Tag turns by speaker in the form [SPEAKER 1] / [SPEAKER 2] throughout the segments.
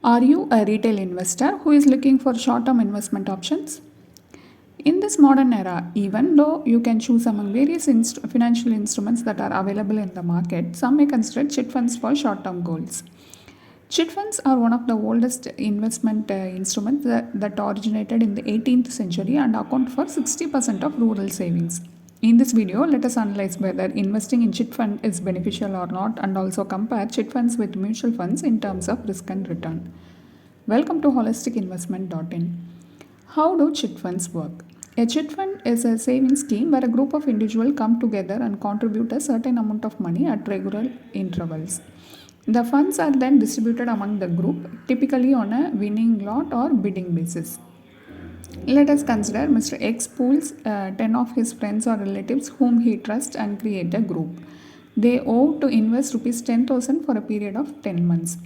[SPEAKER 1] Are you a retail investor who is looking for short term investment options? In this modern era, even though you can choose among various financial instruments that are available in the market, some may consider chit funds for short term goals. Chit funds are one of the oldest investment instruments that originated in the 18th century and account for 60% of rural savings. In this video, let us analyze whether investing in chit fund is beneficial or not and also compare chit funds with mutual funds in terms of risk and return. Welcome to holisticinvestment.in. How do chit funds work? A chit fund is a savings scheme where a group of individuals come together and contribute a certain amount of money at regular intervals. The funds are then distributed among the group, typically on a winning lot or bidding basis. Let us consider Mr. X pools 10 of his friends or relatives whom he trusts and create a group. They owe to invest rupees 10,000 for a period of 10 months.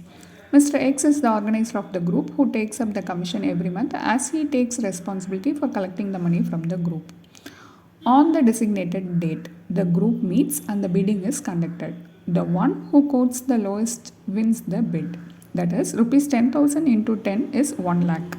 [SPEAKER 1] Mr. X is the organizer of the group who takes up the commission every month as he takes responsibility for collecting the money from the group. On the designated date, the group meets and the bidding is conducted. The one who quotes the lowest wins the bid. That is, rupees 10,000 into 10 is 1 lakh.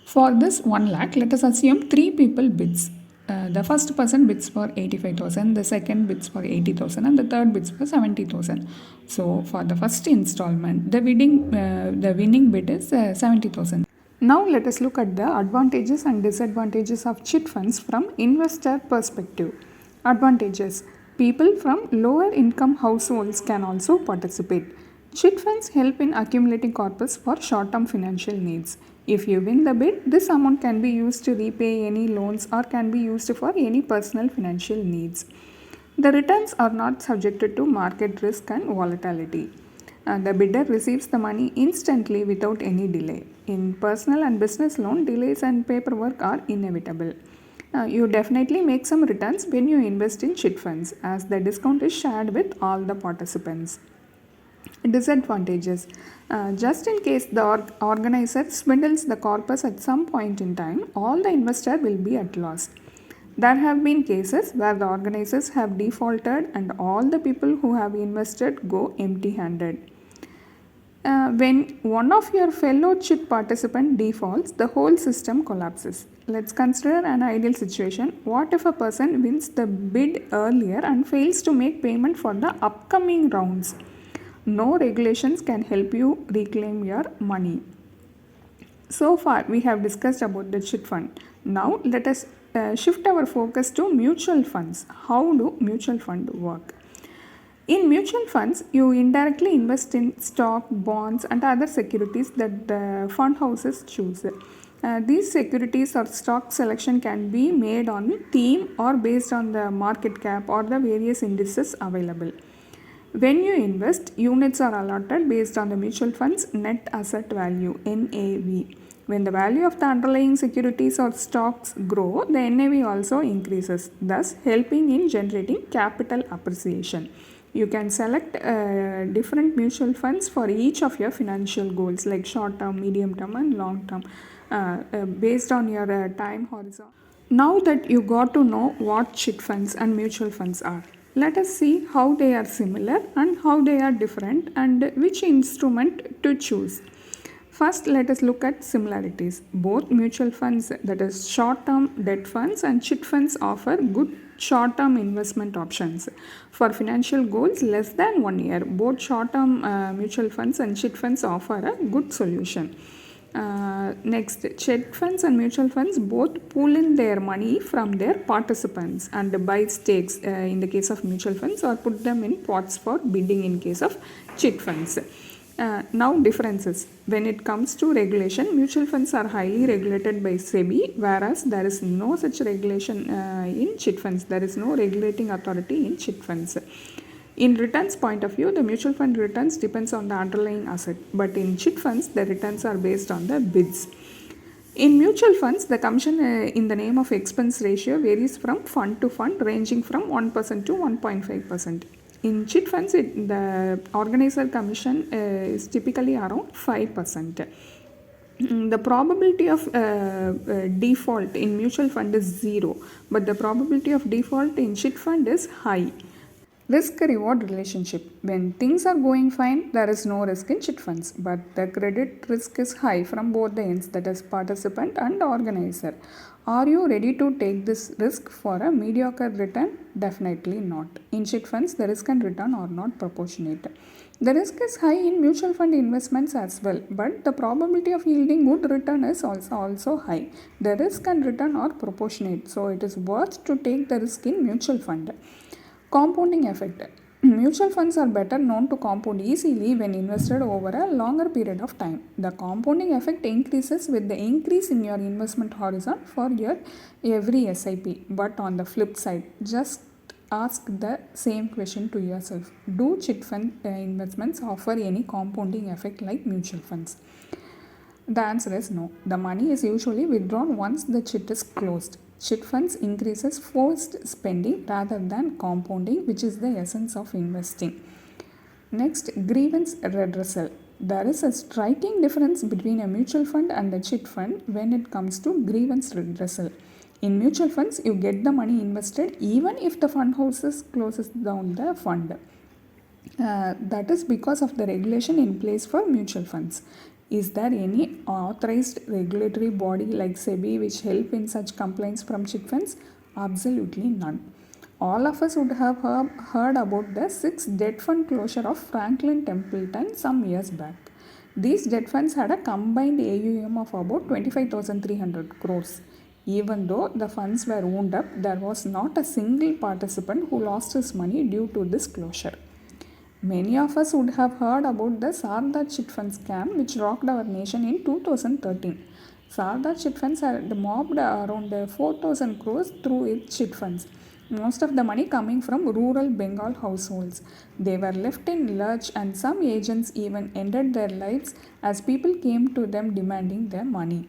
[SPEAKER 1] For this 1 lakh, let us assume 3 people bids. The first person bids for 85,000, the second bids for 80,000 and the third bids for 70,000. So for the first installment, the winning bid is 70,000. Now let us look at the advantages and disadvantages of chit funds from investor perspective. Advantages: people from lower income households can also participate. Chit funds help in accumulating corpus for short-term financial needs. If you win the bid, this amount can be used to repay any loans or can be used for any personal financial needs. The returns are not subjected to market risk and volatility. The bidder receives the money instantly without any delay. In personal and business loan, delays and paperwork are inevitable. You definitely make some returns when you invest in chit funds, as the discount is shared with all the participants. Disadvantages: just in case the organizer swindles the corpus at some point in time, all the investor will be at loss. There have been cases where the organizers have defaulted and all the people who have invested go empty handed. When one of your fellow chit participant defaults, the whole system collapses. Let's consider an ideal situation. What if a person wins the bid earlier and fails to make payment for the upcoming rounds? No regulations can help you reclaim your money. So far, we have discussed about the chit fund. Now, let us shift our focus to mutual funds. How do mutual funds work? In mutual funds, you indirectly invest in stock, bonds, and other securities that the fund houses choose. These securities or stock selection can be made on theme or based on the market cap or the various indices available. When you invest, units are allotted based on the mutual fund's net asset value (NAV). When the value of the underlying securities or stocks grow, the NAV also increases, thus helping in generating capital appreciation. You can select different mutual funds for each of your financial goals like short term, medium term, and long term based on your time horizon. Now that you got to know what chit funds and mutual funds are, let us see how they are similar and how they are different and which instrument to choose. First, let us look at similarities. Both mutual funds, that is short term debt funds, and chit funds offer good short term investment options for financial goals less than 1 year. Both short term mutual funds and chit funds offer a good solution. Next, chit funds and mutual funds both pool in their money from their participants and buy stakes in the case of mutual funds or put them in pots for bidding in case of chit funds. Now, differences. When it comes to regulation, mutual funds are highly regulated by SEBI, whereas there is no such regulation in chit funds. There is no regulating authority in chit funds. In returns point of view, the mutual fund returns depends on the underlying asset, but in chit funds, the returns are based on the bids. In mutual funds, the commission in the name of expense ratio varies from fund to fund, ranging from 1% to 1.5%. In chit funds, the organizer commission is typically around 5%. The probability of default in mutual fund is 0, but the probability of default in chit fund is high. Risk reward relationship. When things are going fine, there is no risk in chit funds, but the credit risk is high from both the ends, that is, participant and organizer. Are you ready to take this risk for a mediocre return? Definitely not. In chit funds, the risk and return are not proportionate. The risk is high in mutual fund investments as well, but the probability of yielding good return is also high. The risk and return are proportionate, so it is worth to take the risk in mutual fund. Compounding effect. Mutual funds are better known to compound easily when invested over a longer period of time. The compounding effect increases with the increase in your investment horizon for your every SIP. But on the flip side, just ask the same question to yourself. Do chit fund investments offer any compounding effect like mutual funds? The answer is no. The money is usually withdrawn once the chit is closed. Chit funds increases forced spending rather than compounding, which is the essence of investing. Next, grievance redressal. There is a striking difference between a mutual fund and a chit fund when it comes to grievance redressal. In mutual funds, you get the money invested even if the fund houses closes down the fund. That is because of the regulation in place for mutual funds. Is there any authorized regulatory body like SEBI which help in such complaints from chit funds? Absolutely none. All of us would have heard about the 6 debt fund closure of Franklin Templeton some years back. These debt funds had a combined AUM of about 25,300 crores. Even though the funds were wound up, there was not a single participant who lost his money due to this closure. Many of us would have heard about the Sarda Chit Fund scam which rocked our nation in 2013. Sarda Chit Funds had mobbed around 4,000 crores through its chit funds, most of the money coming from rural Bengal households. They were left in lurch and some agents even ended their lives as people came to them demanding their money.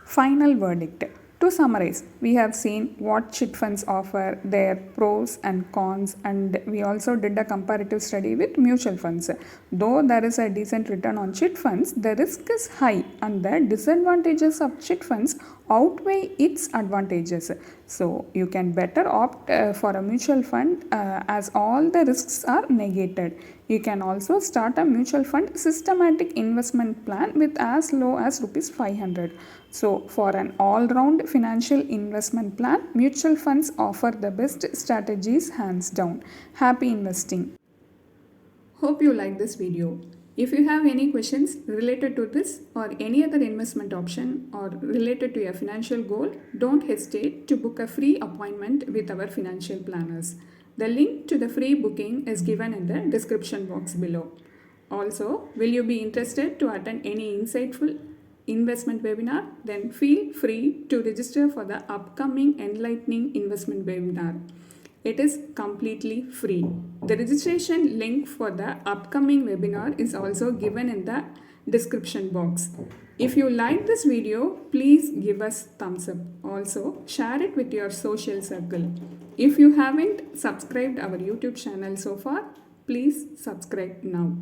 [SPEAKER 1] Final verdict. To summarize, we have seen what chit funds offer, their pros and cons, and we also did a comparative study with mutual funds. Though there is a decent return on chit funds, the risk is high and the disadvantages of chit funds outweigh its advantages. So, you can better opt for a mutual fund as all the risks are negated. You can also start a mutual fund systematic investment plan with as low as Rs 500. So, for an all round financial investment plan, mutual funds offer the best strategies hands down. Happy investing. Hope you like this video. If you have any questions related to this or any other investment option or related to your financial goal, don't hesitate to book a free appointment with our financial planners. The link to the free booking is given in the description box below. Also, will you be interested to attend any insightful investment webinar? Then feel free to register for the upcoming enlightening investment webinar. It is completely free. The registration link for the upcoming webinar is also given in the description box. If you like this video, please give us thumbs up. Also, share it with your social circle. If you haven't subscribed our YouTube channel so far, please subscribe now.